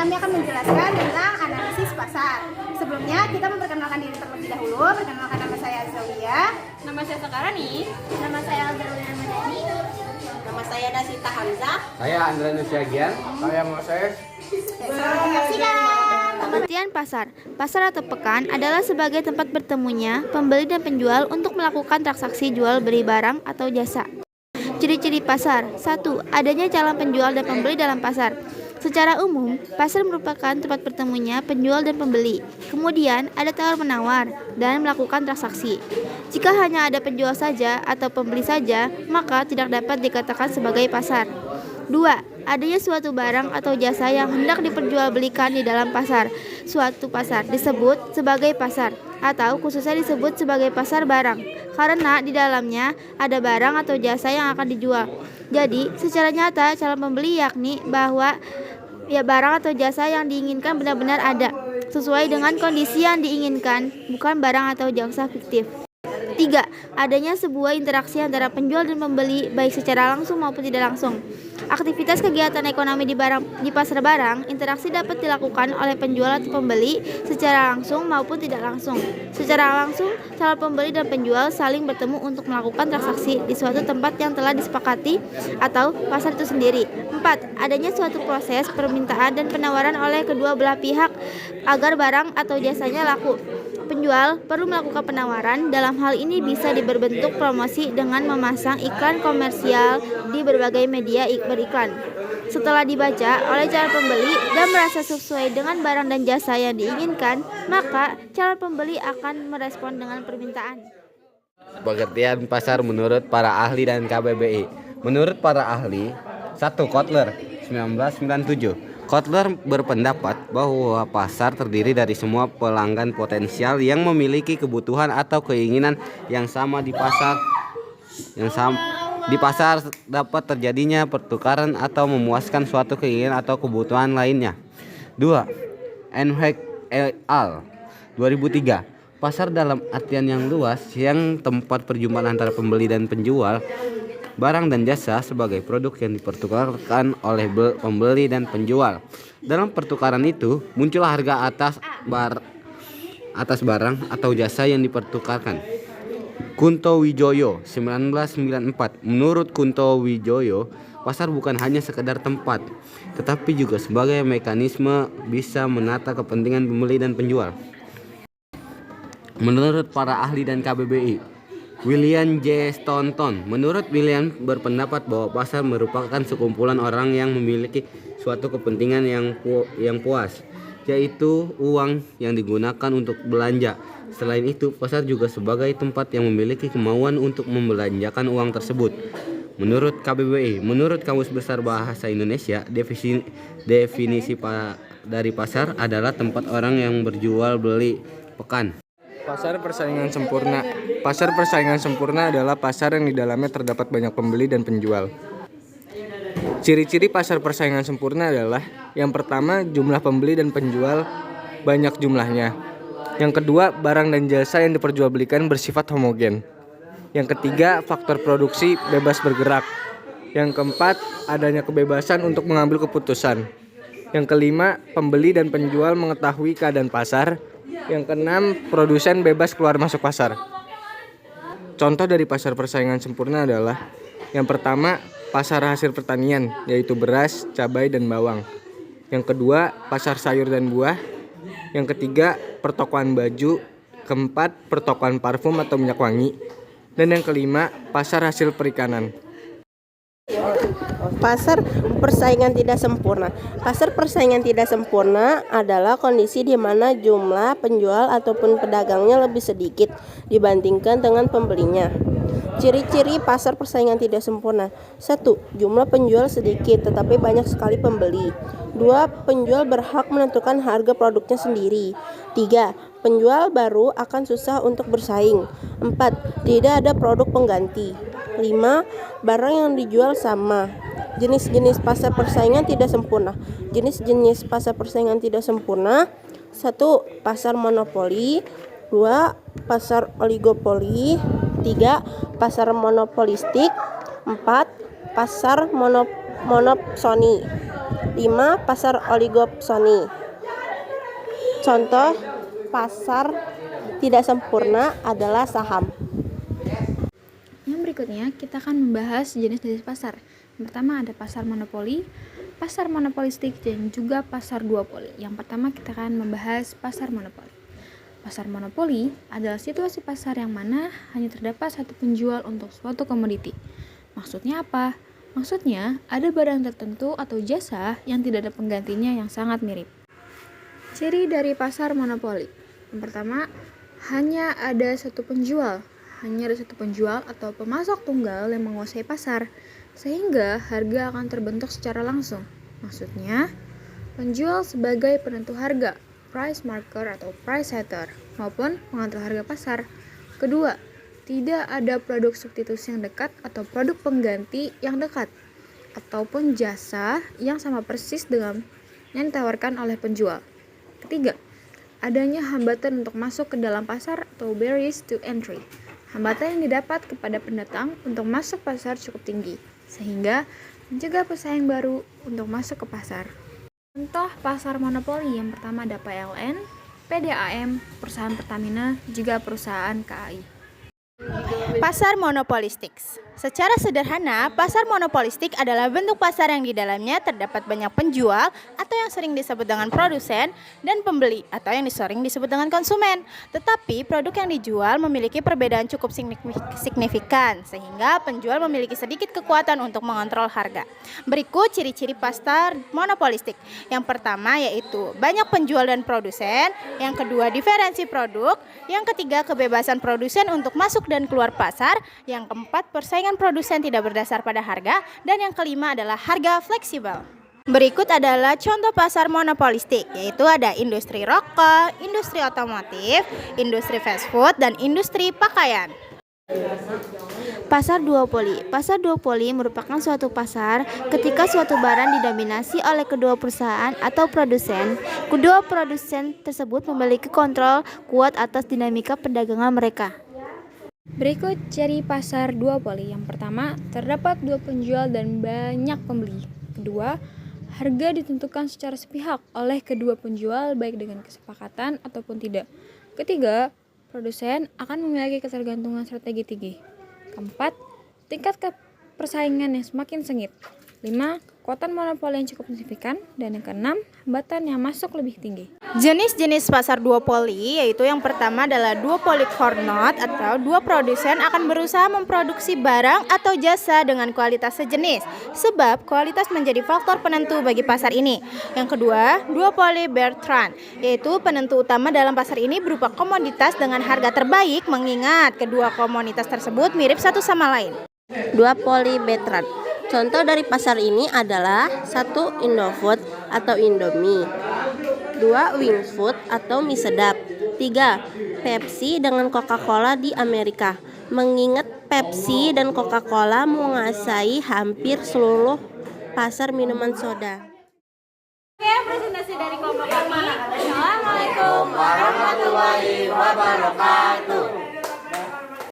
kami akan menjelaskan tentang analisis pasar. Sebelumnya kita memperkenalkan diri terlebih dahulu. Perkenalkan, nama saya Azawia. Nama saya Sakarani. Nama saya Aldarulina Madani. Nama saya Nasita Hamzah. Saya Andranus Yagian. Saya Moses. Selamat menyaksikan. Pengertian pasar. Pasar atau pekan adalah sebagai tempat bertemunya pembeli dan penjual untuk melakukan transaksi jual beli barang atau jasa. Ciri-ciri pasar. 1. Adanya calon penjual dan pembeli dalam pasar. Secara umum, pasar merupakan tempat bertemunya penjual dan pembeli. Kemudian, ada tawar-menawar dan melakukan transaksi. Jika hanya ada penjual saja atau pembeli saja, maka tidak dapat dikatakan sebagai pasar. 2. Adanya suatu barang atau jasa yang hendak diperjualbelikan di dalam pasar. Suatu pasar disebut sebagai pasar atau khususnya disebut sebagai pasar barang karena di dalamnya ada barang atau jasa yang akan dijual. Jadi, secara nyata calon pembeli yakni bahwa barang atau jasa yang diinginkan benar-benar ada sesuai dengan kondisi yang diinginkan, bukan barang atau jasa fiktif. 3. Adanya sebuah interaksi antara penjual dan pembeli baik secara langsung maupun tidak langsung. Aktivitas kegiatan ekonomi di pasar barang, interaksi dapat dilakukan oleh penjual atau pembeli secara langsung maupun tidak langsung. Secara langsung, calon pembeli dan penjual saling bertemu untuk melakukan transaksi di suatu tempat yang telah disepakati atau pasar itu sendiri. 4. Adanya suatu proses permintaan dan penawaran oleh kedua belah pihak agar barang atau jasanya laku. Penjual perlu melakukan penawaran, dalam hal ini bisa berbentuk promosi dengan memasang iklan komersial di berbagai media beriklan. Setelah dibaca oleh calon pembeli dan merasa sesuai dengan barang dan jasa yang diinginkan, maka calon pembeli akan merespon dengan permintaan. Pengertian pasar menurut para ahli dan KBBI. Menurut para ahli, 1. Kotler 1997. Kotler berpendapat bahwa pasar terdiri dari semua pelanggan potensial yang memiliki kebutuhan atau keinginan yang sama di pasar. Di pasar dapat terjadinya pertukaran atau memuaskan suatu keinginan atau kebutuhan lainnya. 2. Enhek et al. 2003. Pasar dalam artian yang luas yang tempat perjumpaan antara pembeli dan penjual barang dan jasa sebagai produk yang dipertukarkan oleh pembeli dan penjual. Dalam pertukaran itu muncullah harga atas barang atau jasa yang dipertukarkan. Kunto Wijoyo 1994. Menurut Kunto Wijoyo, pasar bukan hanya sekedar tempat, tetapi juga sebagai mekanisme bisa menata kepentingan pembeli dan penjual. Menurut para ahli dan KBBI, William J. Staunton. Menurut William berpendapat bahwa pasar merupakan sekumpulan orang yang memiliki suatu kepentingan yang puas, yaitu uang yang digunakan untuk belanja. Selain itu, pasar juga sebagai tempat yang memiliki kemauan untuk membelanjakan uang tersebut. Menurut KBBI, menurut Kamus Besar Bahasa Indonesia, definisi dari pasar adalah tempat orang yang berjual beli pekan. Pasar persaingan sempurna. Pasar persaingan sempurna adalah pasar yang di dalamnya terdapat banyak pembeli dan penjual. Ciri-ciri pasar persaingan sempurna adalah: yang pertama, jumlah pembeli dan penjual banyak jumlahnya. Yang kedua, barang dan jasa yang diperjualbelikan bersifat homogen. Yang ketiga, faktor produksi bebas bergerak. Yang keempat, adanya kebebasan untuk mengambil keputusan. Yang kelima, pembeli dan penjual mengetahui keadaan pasar. Yang keenam, produsen bebas keluar masuk pasar. Contoh dari pasar persaingan sempurna adalah: yang pertama, pasar hasil pertanian, yaitu beras, cabai, dan bawang. Yang kedua, pasar sayur dan buah. Yang ketiga, pertokoan baju. Keempat, pertokoan parfum atau minyak wangi. Dan yang kelima, pasar hasil perikanan. Pasar persaingan tidak sempurna. Pasar persaingan tidak sempurna adalah kondisi di mana jumlah penjual ataupun pedagangnya lebih sedikit dibandingkan dengan pembelinya. Ciri-ciri pasar persaingan tidak sempurna. 1. Jumlah penjual sedikit tetapi banyak sekali pembeli. 2. Penjual berhak menentukan harga produknya sendiri. 3. Penjual baru akan susah untuk bersaing. 4. Tidak ada produk pengganti. 5. Barang yang dijual sama. Jenis-jenis pasar persaingan tidak sempurna. Jenis-jenis pasar persaingan tidak sempurna: 1. Pasar monopoli. 2. Pasar oligopoli. 3. Pasar monopolistik. 4. Pasar monopsoni. 5. Pasar oligopsoni. Contoh pasar tidak sempurna adalah saham. Yang berikutnya kita akan membahas jenis-jenis pasar. Yang pertama ada pasar monopoli, pasar monopolistik, dan juga pasar duopoli. Yang pertama kita akan membahas pasar monopoli. Pasar monopoli adalah situasi pasar yang mana hanya terdapat satu penjual untuk suatu komoditi. Maksudnya apa? Maksudnya ada barang tertentu atau jasa yang tidak ada penggantinya yang sangat mirip. Ciri dari pasar monopoli. Yang pertama, hanya ada satu penjual. Hanya ada satu penjual atau pemasok tunggal yang menguasai pasar, sehingga harga akan terbentuk secara langsung. Maksudnya, penjual sebagai penentu harga, price marker atau price setter, maupun pengatur harga pasar. Kedua, tidak ada produk substitusi yang dekat atau produk pengganti yang dekat, ataupun jasa yang sama persis dengan yang ditawarkan oleh penjual. Ketiga, adanya hambatan untuk masuk ke dalam pasar atau barriers to entry. Hambatan yang didapat kepada pendatang untuk masuk pasar cukup tinggi, sehingga mencegah pesaing baru untuk masuk ke pasar. Contoh pasar monopoli yang pertama ada PLN, PDAM, perusahaan Pertamina, juga perusahaan KAI. Pasar monopolistik. Secara sederhana, pasar monopolistik adalah bentuk pasar yang di dalamnya terdapat banyak penjual atau yang sering disebut dengan produsen dan pembeli atau yang sering disebut dengan konsumen. Tetapi produk yang dijual memiliki perbedaan cukup signifikan sehingga penjual memiliki sedikit kekuatan untuk mengontrol harga. Berikut ciri-ciri pasar monopolistik. Yang pertama yaitu banyak penjual dan produsen, yang kedua diferensi produk, yang ketiga kebebasan produsen untuk masuk dan keluar pasar, yang keempat persaingan produsen tidak berdasar pada harga, dan yang kelima adalah harga fleksibel. Berikut adalah contoh pasar monopolistik, yaitu ada industri rokok, industri otomotif, industri fast food, dan industri pakaian. Pasar duopoli. Pasar duopoli merupakan suatu pasar ketika suatu barang didominasi oleh kedua perusahaan atau produsen. Kedua produsen tersebut memiliki kontrol kuat atas dinamika perdagangan mereka. Berikut ciri pasar duopoli. Yang pertama, terdapat dua penjual dan banyak pembeli. Kedua, harga ditentukan secara sepihak oleh kedua penjual baik dengan kesepakatan ataupun tidak. Ketiga, produsen akan memiliki ketergantungan strategi tinggi. Keempat, tingkat persaingan yang semakin sengit. 5. Kekuatan monopoli yang cukup signifikan. Dan yang keenam, hambatan yang masuk lebih tinggi. Jenis-jenis pasar duopoli yaitu yang pertama adalah duopoly Carnot atau dua produsen akan berusaha memproduksi barang atau jasa dengan kualitas sejenis sebab kualitas menjadi faktor penentu bagi pasar ini. Yang kedua, duopoly Bertrand yaitu penentu utama dalam pasar ini berupa komoditas dengan harga terbaik mengingat kedua komoditas tersebut mirip satu sama lain. Duopoly Bertrand. Contoh dari pasar ini adalah 1. Indofood atau Indomie, 2. Wingfood atau mie sedap, 3. Pepsi dengan Coca-Cola di Amerika. Mengingat Pepsi dan Coca-Cola menguasai hampir seluruh pasar minuman soda. Oke, presentasi dari kelompok kami. Assalamualaikum warahmatullahi wabarakatuh.